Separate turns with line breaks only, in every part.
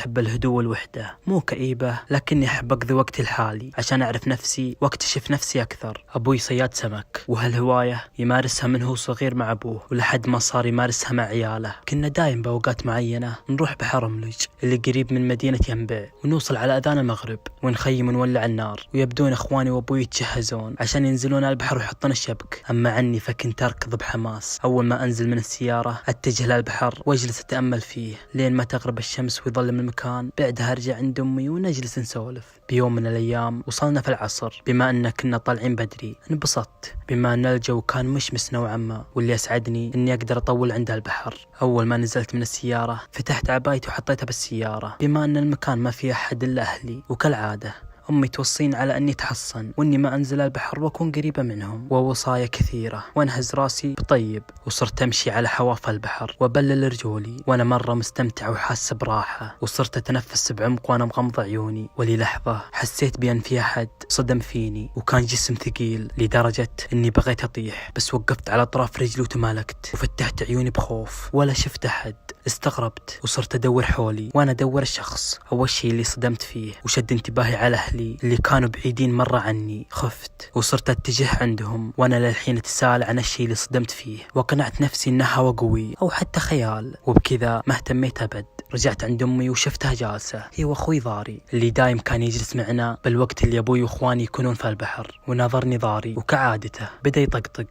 أحب الهدوء والوحدة، مو كئيبة لكني أحب أقضي وقتي الحالي عشان أعرف نفسي واكتشف نفسي أكثر. أبوي صياد سمك وهالهواية يمارسها من هو صغير مع أبوه ولحد ما صار يمارسها مع عياله. كنا دايم بأوقات معينة نروح بحر ملج اللي قريب من مدينة ينبع ونوصل على أذان المغرب ونخيم ونولع النار، ويبدون إخواني وأبوي يتجهزون عشان ينزلون على البحر ويحطون الشبك. أما عني فكنت أركض بحماس، أول ما أنزل من السيارة أتجه للبحر وأجلس أتأمل فيه لين ما تغرب الشمس ويظلم المكان. بعدها أرجع عند أمي ونجلس نسولف. بيوم من الأيام وصلنا في العصر، بما أن كنا طالعين بدري انبسطت بما أن الجو كان مشمس نوعا ما، واللي أسعدني أني أقدر أطول عند البحر. أول ما نزلت من السيارة فتحت عبايتي وحطيتها بالسيارة بما أن المكان ما فيه أحد إلا أهلي، وكالعادة أمي توصين على أني أتحصن وأني ما أنزل البحر وأكون قريبة منهم، ووصايا كثيرة. وأنهز راسي بطيب وصرت أمشي على حواف البحر وأبلل رجولي وأنا مرة مستمتع وحاسة براحة، وصرت أتنفس بعمق وأنا مغمض عيوني. وللحظة حسيت بأن في أحد صدم فيني، وكان جسم ثقيل لدرجة أني بغيت أطيح، بس وقفت على أطراف رجلي وتمالكت وفتحت عيوني بخوف ولا شفت أحد. استغربت وصرت أدور حولي وأنا أدور الشخص أول شيء اللي صدمت فيه، وشد انتباهي على أهلي اللي كانوا بعيدين مرة عني. خفت وصرت أتجه عندهم وأنا للحين أتساءل عن الشيء اللي صدمت فيه، وقنعت نفسي إنها هوا قوي أو حتى خيال، وبكذا ما اهتميت أبد. رجعت عند أمي وشفتها جالسة هي وأخوي ضاري اللي دايم كان يجلس معنا بالوقت اللي أبوي وأخواني يكونون في البحر، وناظرني ضاري وكعادته بدأ يطقطق.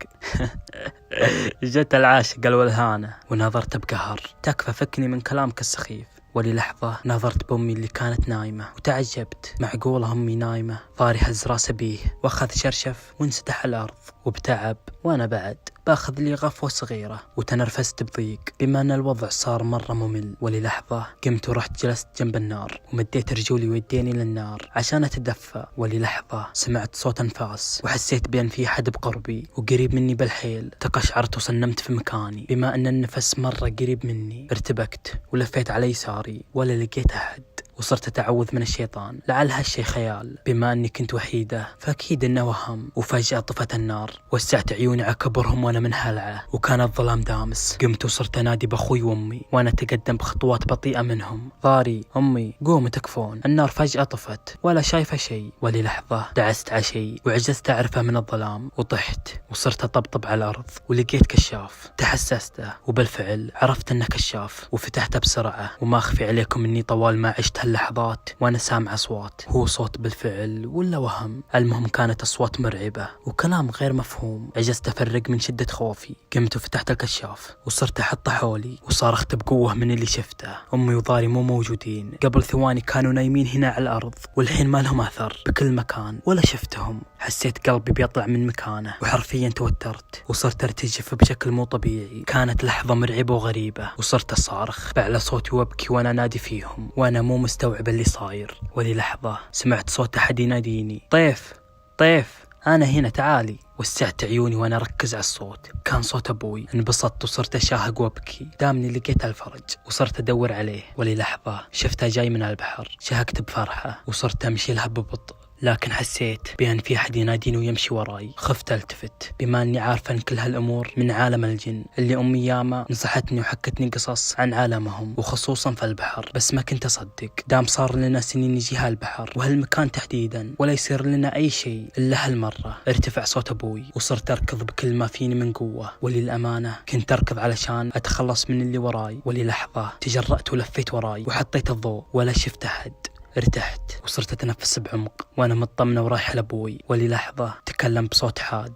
جت العاشق والهانة وناظرته بقهر. تكفى فكني من كلامك السخيف. وللحظة نظرت بأمي اللي كانت نايمة وتعجبت، معقولة أمي نايمة؟ ضاري هز راسه بيه واخذ شرشف وانسدح على الأرض وبتعب، وأنا بعد باخذ لي غفوة صغيرة وتنرفزت بضيق بما أن الوضع صار مرة ممل. وللحظة قمت ورحت جلست جنب النار ومديت رجولي ويديني للنار عشان أتدفى. وللحظة سمعت صوت أنفاس وحسيت بأن في حد بقربي وقريب مني بالحيل. تقشعرت وصنمت في مكاني بما أن النفس مرة قريب مني. ارتبكت ولفيت على يساري ولا لقيت أحد، وصرت أتعوذ من الشيطان لعل هالشي خيال بما أني كنت وحيدة فأكيد إنه وهم. وفجأة طفت النار، وسعت عيوني على كبرهم وأنا من هلعة وكان الظلام دامس. قمت وصرت أنادي بأخوي وأمي وأنا أتقدم بخطوات بطيئة منهم. ضاري أمي قوموا تكفون، النار فجأة طفت ولا شايفة شيء. وللحظة دعست على شيء وعجزت أعرفه من الظلام وطحت وصرت أطبطب على الأرض ولقيت كشاف تحسسته، وبالفعل عرفت أنه كشاف وفتحته بسرعة. وما أخفي عليكم أني طوال ما عشت اللحظات وأنا سامع أصوات، هو صوت بالفعل ولا وهم؟ المهم كانت أصوات مرعبة وكلام غير مفهوم. عجزت أفرق من شدة خوفي. قمت وفتحت الكشاف وصرت أحطه حولي وصارخت بقوة من اللي شفته. أمي وضاري مو موجودين، قبل ثواني كانوا نايمين هنا على الأرض والحين ما لهم أثر بكل مكان ولا شفتهم. حسيت قلبي بيطلع من مكانه وحرفيا توترت وصرت أرتجف بشكل مو طبيعي. كانت لحظة مرعبة وغريبة وصرت أصارخ بأعلى صوتي وأبكي وأنا نادي فيهم وأنا مو مستوعب اللي صاير. وللحظة سمعت صوت أحد يناديني طيف طيف أنا هنا تعالي. وسعت عيوني وأنا أركز على الصوت، كان صوت أبوي. انبسطت وصرت أشاهق وأبكي دامني لقيت الفرج وصرت أدور عليه. وللحظة شفته جاي من البحر، شهقت بفرحة وصرت أمشي لها ببطء، لكن حسيت بأن في أحد يناديني ويمشي وراي. خفت التفت بما أني عارفة أن كل هالأمور من عالم الجن اللي أمي ياما نصحتني وحكتني قصص عن عالمهم وخصوصا في البحر، بس ما كنت أصدق دام صار لنا سنين نجي هالبحر وهالمكان تحديدا ولا يصير لنا أي شيء إلا هالمرة. ارتفع صوت أبوي وصرت أركض بكل ما فيني من قوة، وللأمانة كنت أركض علشان أتخلص من اللي وراي. وللحظة تجرأت ولفيت وراي وحطيت الضوء ولا شفت أحد. ارتحت وصرت أتنفس بعمق وأنا مطمنة ورايح لأبوي. وللحظة تكلم بصوت حاد.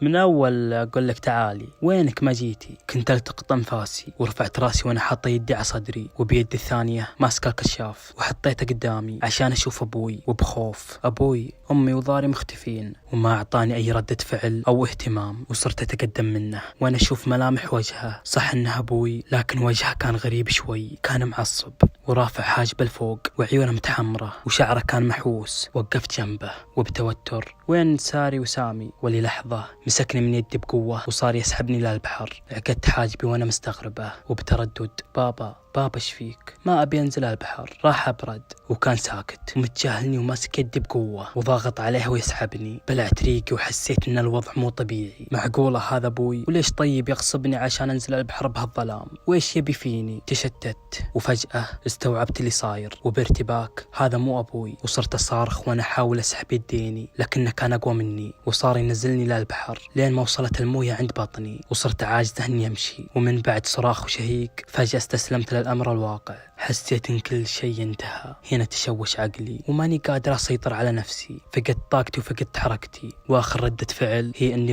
من أول أقول لك تعالي وينك ما جيتي؟ كنت ألتقط أنفاسي ورفعت راسي وأنا حاطة يدي على صدري وبيدي الثانية ماسكة الكشاف وحطيته قدامي عشان أشوف أبوي. وبخوف أبوي أمي وضاري مختفين وما أعطاني أي ردة فعل أو اهتمام. وصرت أتقدم منه وأنا أشوف ملامح وجهه، صح إنه أبوي لكن وجهه كان غريب شوي، كان معصب ورافع حاجبه لفوق وعيونه متحمرة وشعره كان محوس. وقفت جنبه وبتوتر وين ساري وسامي؟ وللحظة مسكني من يدي بقوة وصار يسحبني للبحر. عقدت حاجبي وأنا مستغربة وبتردد بابا ايش فيك؟ ما أبي أنزل البحر، راح أبرد. وكان ساكت ومتجاهلني وماسك يدي بقوة وضاغط عليه ويسحبني. بلعت ريقي وحسيت إن الوضع مو طبيعي. معقولة هذا أبوي؟ وليش طيب يغصبني عشان أنزل البحر بهالظلام؟ وإيش يبي فيني؟ تشتت وفجأة استوعبت اللي صاير وبارتباك هذا مو أبوي، وصرت أصارخ وأنا أحاول أسحب يديني لكنه كان أقوى مني وصار ينزلني للبحر لين ما وصلت الموية عند بطني وصرت عاجزة إني أمشي. ومن بعد صراخ وشهيق فجأة استسلمت للأمر الواقع، حسيت إن كل شيء انتهى. هنا تشوش عقلي وماني قادر أسيطر على نفسي، فقدت طاقتي وفقدت حركتي، وآخر ردة فعل هي إني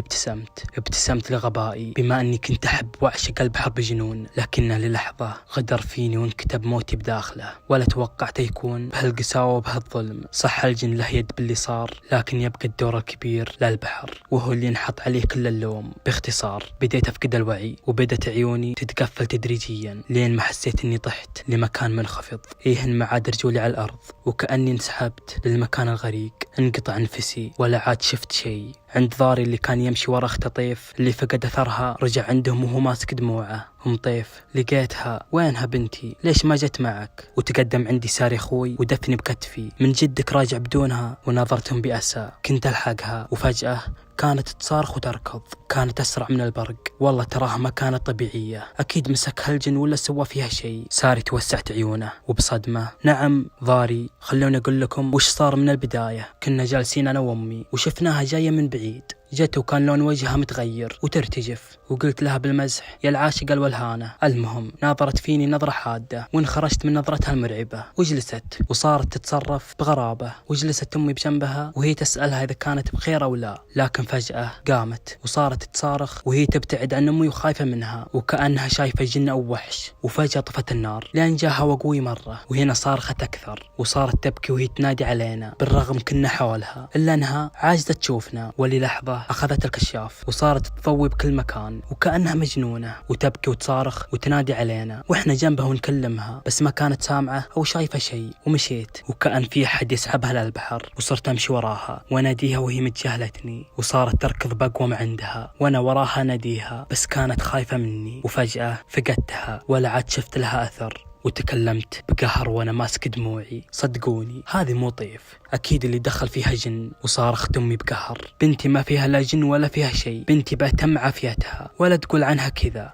ابتسمت لغبائي بما أني كنت أحب وأعشق البحر بجنون، لكنه للحظة غدر فيني وانكتب موتي بداخله. ولا توقعت يكون بهالقساوة وبهالظلم. صح الجن له يد باللي صار، لكن يبقى الدور الكبير للبحر وهو اللي انحط عليه كل اللوم. باختصار بديت أفقد الوعي وبدت عيوني تتقفل تدريجيا لين ما حسيت إني طحت لمكان منخفض، ما عاد رجولي على الأرض وكأني انسحبت للمكان الغريق. انقطع نفسي ولا عاد شفت شيء. عند ضاري اللي كان يمشي ورا أخته طيف اللي فقد أثرها رجع عندهم وهو ماسك دموعه. طيف لقيتها، وينها بنتي؟ ليش ما جت معك؟ وتقدم عندي ساري أخوي ودفني بكتفي، من جدك راجع بدونها؟ ونظرتهم بأسى. كنت ألحقها وفجأة كانت تصارخ وتركض، كانت أسرع من البرق. والله تراها ما كانت طبيعية، أكيد مسكها الجن ولا سوى فيها شيء. ساري توسعت عيونه وبصدمة: نعم ضاري، خلوني أقول لكم وش صار من البداية. كنا جالسين أنا وأمي وشفناها جاية من بعيد، جت وكان لون وجهها متغير وترتجف، وقلت لها بالمزح يا العاشقة الولهانة. المهم ناظرت فيني نظرة حادة وانخرجت من نظرتها المرعبة وجلست وصارت تتصرف بغرابة. وجلست أمي بجنبها وهي تسألها إذا كانت بخير أو لا، لكن فجأة قامت وصارت تصارخ وهي تبتعد عن أمي وخايفة منها وكأنها شايفة جن أو وحش. وفجأة طفت النار لأن جاء هوا قوي مرة، وهنا صارخت أكثر وصارت تبكي وهي تنادي علينا بالرغم كنا حولها، إلا أنها عاجزة تشوفنا. وللحظة أخذت الكشاف وصارت تضوي بكل مكان وكأنها مجنونة وتبكي وتصارخ وتنادي علينا، وإحنا جنبها ونكلمها بس ما كانت سامعة أو شايفة شيء. ومشيت وكأن في أحد يسحبها للبحر، وصرت أمشي وراها وأناديها وهي متجاهلتني، وصارت تركض بقوى ما عندها وأنا وراها ناديها بس كانت خايفة مني. وفجأة فقدتها ولا عاد شفت لها أثر، وتكلمت بقهر وانا ماسك دموعي: صدقوني هذه مو طيف، اكيد اللي دخل فيها جن. وصارخت امي بقهر: بنتي ما فيها لا جن ولا فيها شيء، بنتي بتم عافيتها ولا تقول عنها كذا.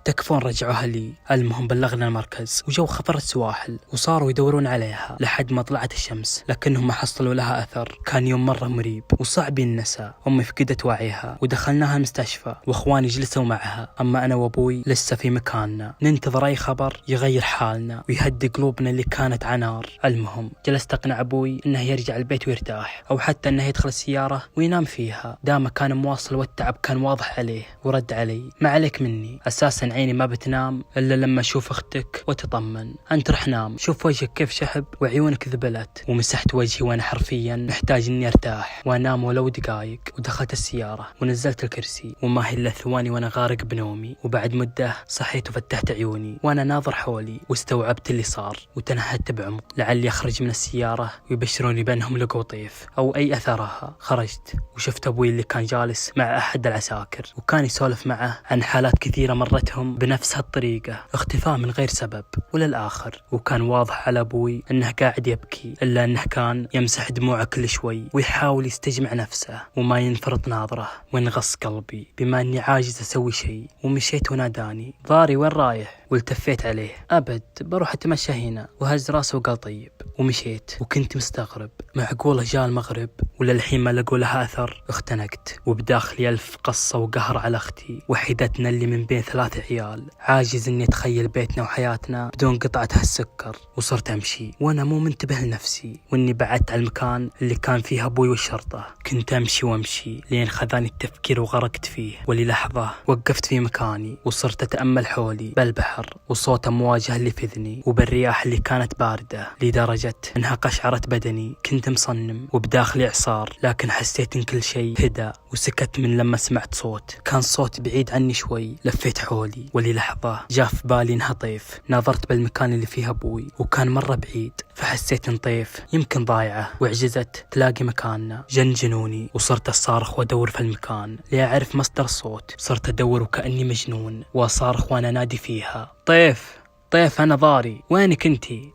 تكفون رجعوها لي. المهم بلغنا المركز وجو خبر السواحل وصاروا يدورون عليها لحد ما طلعت الشمس، لكنهم ما حصلوا لها أثر. كان يوم مرة مريب وصعب ينسى. أمي فقدت وعيها ودخلناها المستشفى وأخواني جلسوا معها، أما أنا وأبوي لسه في مكاننا ننتظر أي خبر يغير حالنا ويهدي قلوبنا اللي كانت عنار. المهم جلست أقنع أبوي إنه يرجع البيت ويرتاح، أو حتى إنه يدخل السيارة وينام فيها دام كان مواصل والتعب كان واضح عليه. ورد علي: ما عليك مني، أساسا عيني ما بتنام إلا لما أشوف أختك وتطمن. أنت رح نام، شوف وجهك كيف شحب وعيونك ذبلت. ومسحت وجهي وأنا حرفيا محتاج إني أرتاح وأنام ولو دقايق. ودخلت السيارة ونزلت الكرسي وما هي إلا ثواني وأنا غارق بنومي. وبعد مدة صحيت وفتحت عيوني وأنا ناظر حولي واستوعبت اللي صار وتنهدت بعمق لعلي أخرج من السيارة ويبشروني بأنهم لقوا طيف أو أي أثرها. خرجت وشفت أبوي اللي كان جالس مع أحد العساكر وكان يسولف معه عن حالات كثيرة مرتهم بنفس هالطريقة، اختفاء من غير سبب وللآخر. وكان واضح على أبوي أنه قاعد يبكي، إلا أنه كان يمسح دموعه كل شوي ويحاول يستجمع نفسه وما ينفرط ناظره. وانغص قلبي بما أني عاجز أسوي شيء. ومشيت وناداني: ضاري وين رايح؟ والتفيت عليه: أبد، بروح أتمشى هنا. وهز راسه وقال طيب. ومشيت وكنت مستغرب، معقولة جاء المغرب وللحين ما لقوا لها أثر؟ اختنقت وبداخلي ألف قصة وقهر على أختي وحيدتنا اللي من بين 3 عيال. عاجز إني أتخيل بيتنا وحياتنا بدون قطعة هالسكر. وصرت أمشي وأنا مو منتبه لنفسي وإني بعدت على المكان اللي كان فيه أبوي والشرطة. كنت أمشي وأمشي لين خذاني التفكير وغرقت فيه. وللحظة وقفت في مكاني وصرت أتأمل حولي بالبحر وصوت أمواجه اللي في أذني وبالرياح اللي كانت باردة لدرجة إنها قشعرت بدني. كنت مصنم وبداخلي إعصار، لكن حسيت إن كل شيء هدأ وسكت من لما سمعت صوت. كان صوت بعيد عني شوي. لفيت حولي وللحظة جاء في بالي إنها طيف. نظرت بالمكان اللي فيه أبوي وكان مرة بعيد، فحسيت إن طيف يمكن ضايعة وعجزت تلاقي مكاننا. جنوني وصرت أصارخ وأدور في المكان لأعرف مصدر الصوت. صرت أدور وكأني مجنون وأصارخ وأنا نادي فيها: طيف طيف أنا ضاري، وينك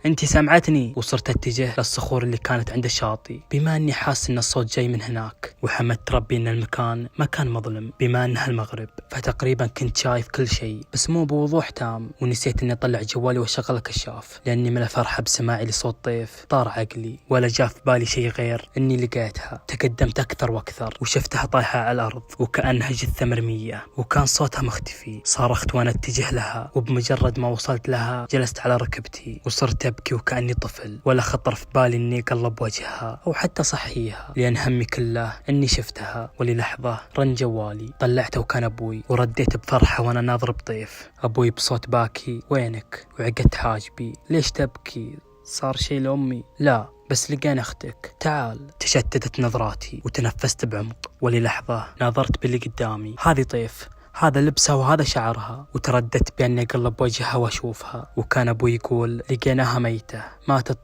انتي سمعتني؟ وصرت اتجه للصخور اللي كانت عند الشاطئ، بما اني حاس ان الصوت جاي من هناك، وحمدت ربي ان المكان مكان مظلم بما انها المغرب، فتقريبا كنت شايف كل شيء بس مو بوضوح تام. ونسيت اني اطلع جوالي واشغل الكشاف، لاني من الفرحة بسماعي لصوت طيف طار عقلي، ولا جاء في بالي شيء غير اني لقيتها. تقدمت اكثر واكثر وشفتها طايحة على الارض وكأنها جثة مرمية، وكان صوتها مختفي. صارخت وانا اتجه لها، وبمجرد ما وصلت لها جلست على ركبتي وصرت ابكي وكأني طفل، ولا خطر في بالي اني اقلب وجهها او حتى صحيها، لان همي كله اني شفتها. وللحظة رن جوالي، طلعته وكان ابوي، ورديت بفرحة وانا ناظر بطيف. ابوي بصوت باكي: وينك؟ وعقدت حاجبي: ليش تبكي؟ صار شيء لأمي؟ لا بس لقينا أختك، تعال. تشتتت نظراتي وتنفست بعمق، وللحظة ناظرت باللي قدامي. هذه طيف، هذا لبسها وهذا شعرها. وترددت بأني أقلب وجهها وأشوفها، وكان أبوي يقول: لقيناها ميتة، ماتت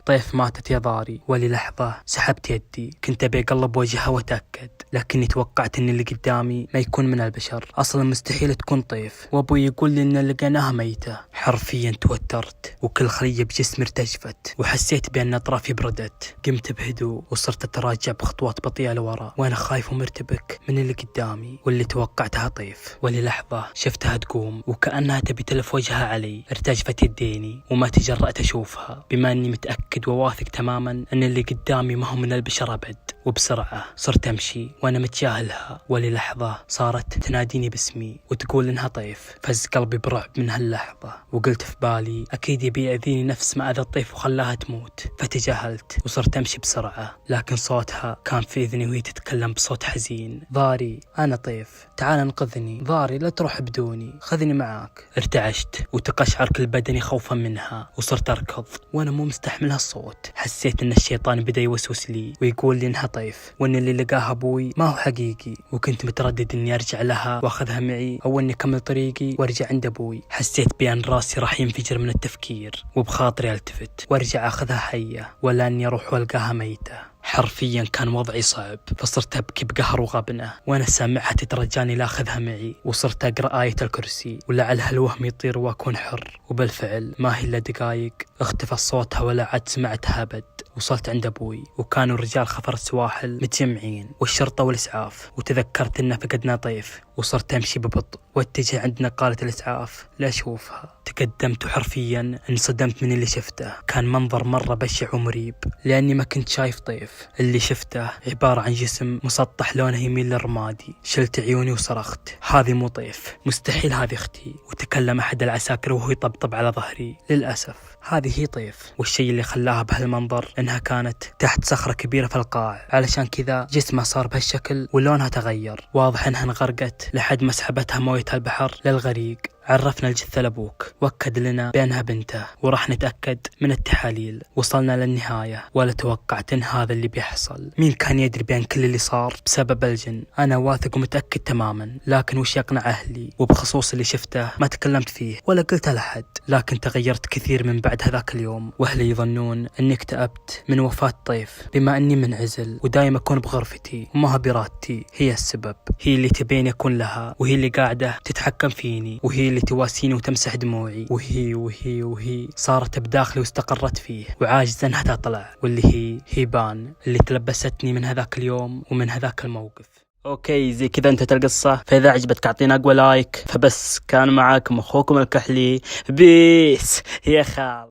طيف ماتت يا ضاري. وللحظة سحبت يدي، كنت أبي أقلب وجهها وأتأكد، لكني توقعت أن اللي قدامي ما يكون من البشر، أصلا مستحيل تكون طيف. وأبوي يقول لي أن لقيناها ميتة. حرفيا توترت وكل خلية بجسمي ارتجفت، وحسيت بأن أطرافي بردت. قمت بهدوء وصرت أتراجع بخطوات بطيئة لورا، وأنا خايف ومرتبك من اللي قدامي واللي توقعتها طيف. وللحظة شفتها تقوم وكأنها تبي تلف وجهها علي. ارتجفت يديني وما تجرأت أشوفها، بما أني متأكد وواثق تماما أن اللي قدامي ما هو من البشر أبد. وبسرعة صرت أمشي وأنا متجاهلها. وللحظة صارت تناديني باسمي وتقول إنها طيف. فز قلبي برعب من هاللحظة، وقلت في بالي: أكيد يبي يأذيني نفس ما أذى الطيف وخلاها تموت. فتجاهلت وصرت أمشي بسرعة، لكن صوتها كان في إذني وهي تتكلم بصوت حزين: ضاري، أنا طيف، تعال انقذني. ضاري، لا تروح بدوني، خذني معاك. ارتعشت وتقشعر كل بدني خوفا منها، وصرت أركض وأنا مو مستحمل هالصوت. حسيت إن الشيطان بدأ يوسوس لي ويقول لي إنها طيف، وإن اللي لقاها أبوي ما هو حقيقي. وكنت متردد إني أرجع لها وأخذها معي، أو إني أكمل طريقي وأرجع عند أبوي. حسيت بأن راسي راح ينفجر من التفكير، وبخاطري ألتفت وأرجع أخذها حية، ولا إني أروح وألقاها ميتة. حرفيا كان وضعي صعب، فصرت أبكي بقهر وغبنة وأنا سامعها تترجاني لأخذها معي. وصرت أقرأ آية الكرسي ولعلها الوهم يطير وأكون حر. وبالفعل ما هي إلا دقايق اختفى صوتها ولا عاد سمعتها أبد. وصلت عند أبوي وكانوا رجال خفر السواحل متجمعين والشرطة والإسعاف، وتذكرت إن فقدنا طيف. وصرت أمشي ببطء واتجه عند نقالة الإسعاف لأشوفها. تقدمت وحرفيا انصدمت من اللي شفته. كان منظر مرة بشع ومريب، لأني ما كنت شايف طيف. اللي شفته عبارة عن جسم مسطح لونه يميل للرمادي. شلت عيوني وصرخت: هذه مو طيف، مستحيل هذه أختي. وتكلم أحد العساكر وهو يطبطب على ظهري: للأسف هذه هي طيف. والشيء اللي خلاها بهالمنظر إنها كانت تحت صخرة كبيرة في القاع، علشان كذا جسمها صار بهالشكل ولونها تغير. واضح إنها انغرقت لحد ما سحبتها موية البحر للغريق. عرفنا الجثة لأبوك، وأكد لنا بأنها بنته، وراح نتأكد من التحاليل. وصلنا للنهاية، ولا توقعت إن هذا اللي بيحصل. مين كان يدري بأن كل اللي صار بسبب الجن؟ أنا واثق ومتأكد تماما، لكن وش يقنع أهلي؟ وبخصوص اللي شفته ما تكلمت فيه ولا قلت لأحد، لكن تغيرت كثير من بعد هذاك اليوم. وأهلي يظنون أني اكتئبت من وفاة طيف، بما أني منعزل ودايم أكون بغرفتي، وما بإرادتي هي السبب. هي اللي تبين أكون لها، وهي اللي قاعدة تتحكم فيني، وهي اللي تواسيني وتمسح دموعي. وهي صارت بداخلي واستقرت فيه، وعاجزة انها تطلع. واللي هي بان اللي تلبستني من هذاك اليوم ومن هذاك الموقف. اوكي، زي كذا انتهت القصة. فاذا عجبتك اعطينا اقوى لايك. فبس كان معاكم اخوكم الكحلي، بيس يا خال.